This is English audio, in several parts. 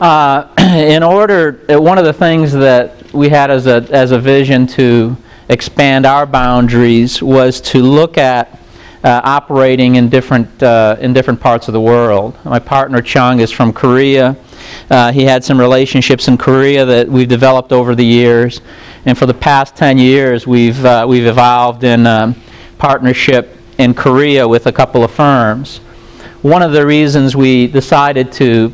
In order, one of the things that we had as a vision to expand our boundaries was to look at operating in different parts of the world. My partner Chung is from Korea. He had some relationships in Korea that we've developed over the years, and for the past 10 years we've evolved in partnership in Korea with a couple of firms. One of the reasons we decided to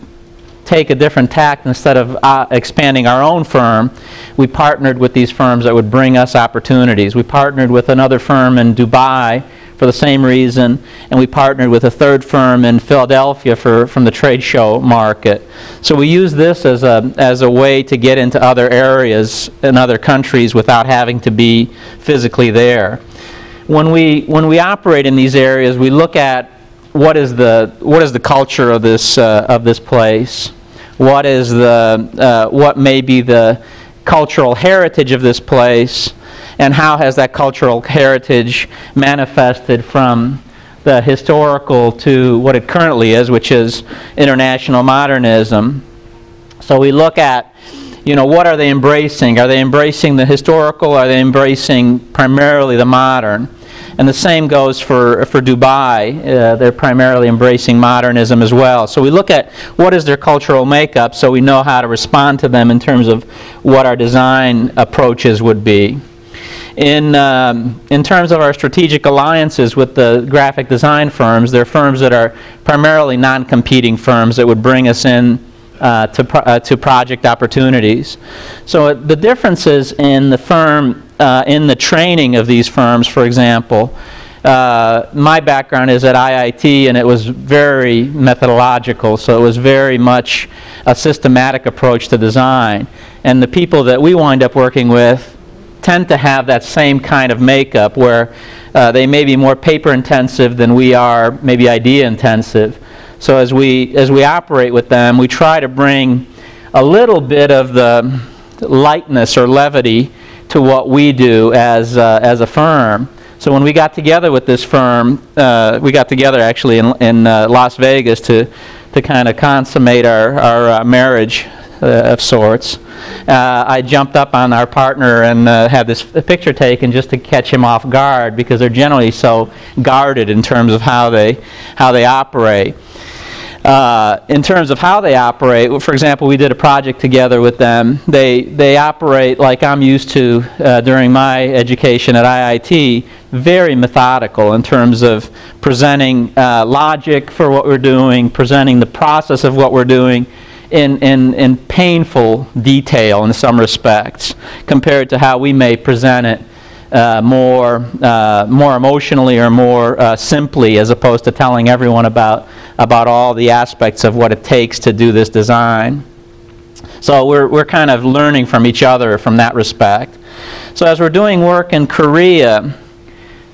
take a different tack, instead of expanding our own firm, we partnered with these firms that would bring us opportunities. We partnered with another firm in Dubai for the same reason, and we partnered with a third firm in Philadelphia from the trade show market. So we use this as a way to get into other areas in other countries without having to be physically there. When we operate in these areas, we look at what is the culture of this place. What may be the cultural heritage of this place, and how has that cultural heritage manifested from the historical to what it currently is, which is international modernism. So we look at, what are they embracing? Are they embracing the historical? Are they embracing primarily the modern? And the same goes for Dubai. They're primarily embracing modernism as well. So we look at what is their cultural makeup so we know how to respond to them in terms of what our design approaches would be. In terms of our strategic alliances with the graphic design firms, they're firms that are primarily non-competing firms that would bring us in to project opportunities. So the differences in the firm, in the training of these firms, for example, my background is at IIT, and it was very methodological, so it was very much a systematic approach to design. And the people that we wind up working with tend to have that same kind of makeup, where they may be more paper intensive than we are maybe idea intensive. So as we operate with them, we try to bring a little bit of the lightness or levity to what we do as a firm. So when we got together with this firm, we got together actually in Las Vegas to kind of consummate our marriage of sorts. I jumped up on our partner and had this picture taken just to catch him off guard, because they're generally so guarded in terms of how they operate. In terms of how they operate, for example, we did a project together with them. They operate like I'm used to during my education at IIT, very methodical in terms of presenting logic for what we're doing, presenting the process of what we're doing in painful detail in some respects, compared to how we may present it more emotionally or more simply, as opposed to telling everyone about all the aspects of what it takes to do this design. So we're kind of learning from each other from that respect. So as we're doing work in Korea,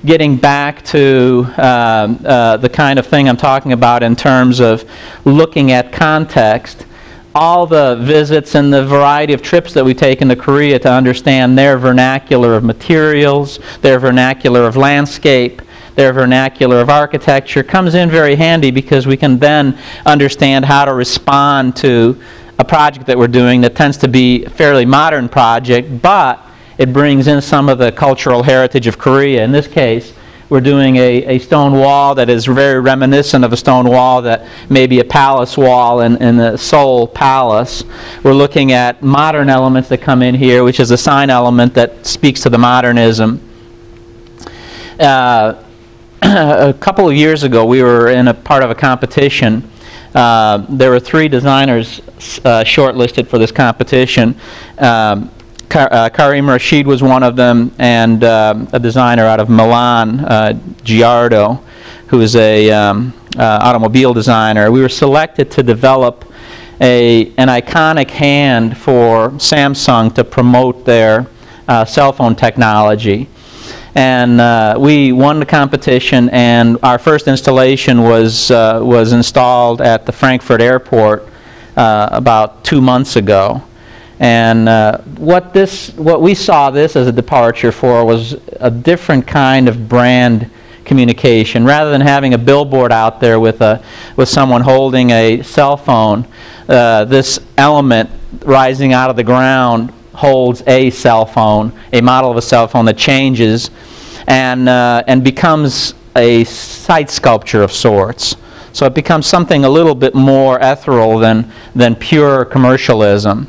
getting back to the kind of thing I'm talking about in terms of looking at context, all the visits and the variety of trips that we take into Korea to understand their vernacular of materials, their vernacular of landscape, their vernacular of architecture comes in very handy, because we can then understand how to respond to a project that we're doing that tends to be a fairly modern project, but it brings in some of the cultural heritage of Korea. In this case, we're doing a stone wall that is very reminiscent of a stone wall that may be a palace wall in the Seoul Palace. We're looking at modern elements that come in here, which is a sign element that speaks to the modernism. A couple of years ago, we were in a part of a competition. There were 3 designers shortlisted for this competition. Karim Rashid was one of them, and a designer out of Milan, Giardo, who is a automobile designer. We were selected to develop an iconic hand for Samsung to promote their cell phone technology. And we won the competition, and our first installation was installed at the Frankfurt airport about 2 months ago. And what we saw this as a departure for was a different kind of brand communication. Rather than having a billboard out there with someone holding a cell phone, this element rising out of the ground holds a cell phone, a model of a cell phone that changes and becomes a site sculpture of sorts. So it becomes something a little bit more ethereal than pure commercialism.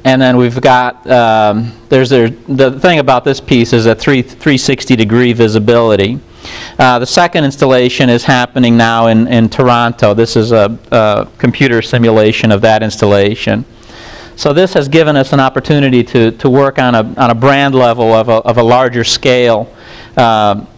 And then we've got, the thing about this piece is a 360-degree visibility. The second installation is happening now in Toronto. This is a computer simulation of that installation. So this has given us an opportunity to work on a brand level of a larger scale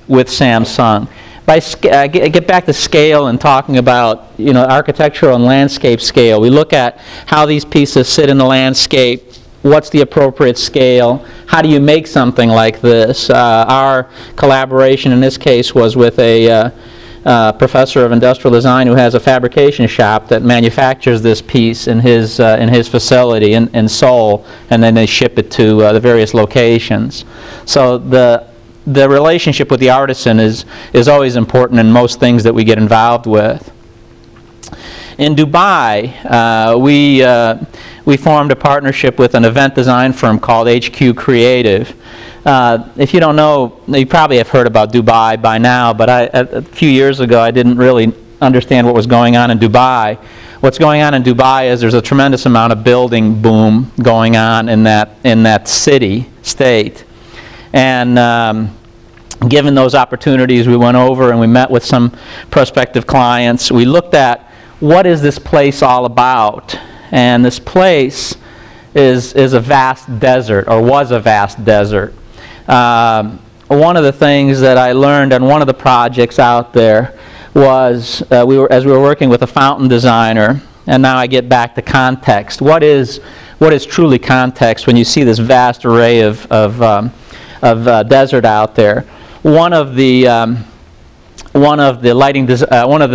with Samsung. Get back to scale and talking about architectural and landscape scale. We look at how these pieces sit in the landscape. What's the appropriate scale? How do you make something like this? Our collaboration in this case was with a professor of industrial design who has a fabrication shop that manufactures this piece in his facility in Seoul, and then they ship it to the various locations. So the relationship with the artisan is always important in most things that we get involved with. In Dubai, we formed a partnership with an event design firm called HQ Creative. If you don't know, you probably have heard about Dubai by now, but a few years ago I didn't really understand what was going on in Dubai. What's going on in Dubai is there's a tremendous amount of building boom going on in that state. And given those opportunities, we went over and we met with some prospective clients. We looked at what is this place all about, and this place is a vast desert, or was a vast desert. One of the things that I learned on one of the projects out there was as we were working with a fountain designer, and now I get back to context. What is truly context when you see this vast array of desert out there? One of the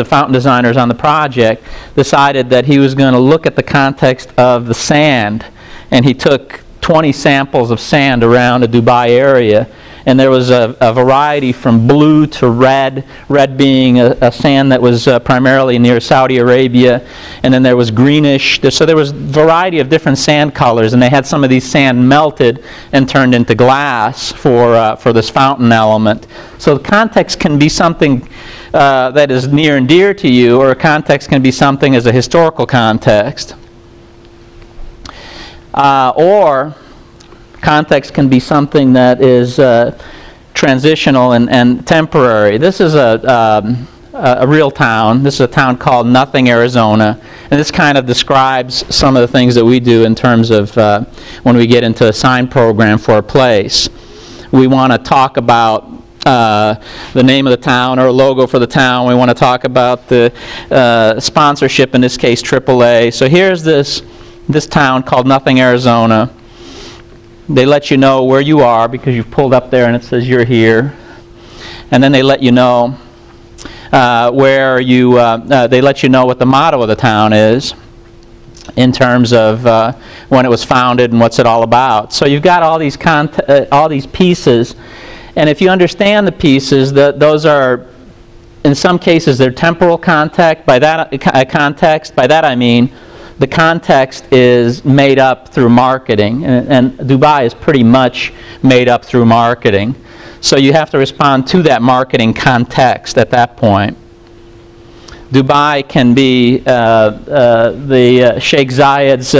fountain designers on the project decided that he was going to look at the context of the sand, and he took 20 samples of sand around the Dubai area, and there was a variety from blue to red, red being a sand that was primarily near Saudi Arabia, and then there was greenish. So there was a variety of different sand colors, and they had some of these sand melted and turned into glass for this fountain element. So the context can be something that is near and dear to you, or a context can be something as a historical context. Or context can be something that is transitional and temporary. This is a real town. This is a town called Nothing, Arizona, and this kind of describes some of the things that we do in terms of when we get into a sign program for a place. We want to talk about the name of the town or a logo for the town. We want to talk about the sponsorship, in this case AAA. So here's this town called Nothing, Arizona. They let you know where you are because you've pulled up there and it says you're here. And then they let you know they let you know what the motto of the town is in terms of when it was founded and what's it all about. So you've got all these pieces, and if you understand the pieces, those are, in some cases, they're temporal context. By that I mean the context is made up through marketing, and Dubai is pretty much made up through marketing. So you have to respond to that marketing context at that point. Dubai can be the Sheikh Zayed's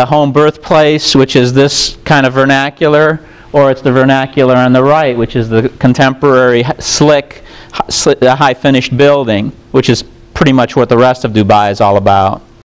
home birthplace, which is this kind of vernacular, or it's the vernacular on the right, which is the contemporary, slick high-finished building, which is pretty much what the rest of Dubai is all about.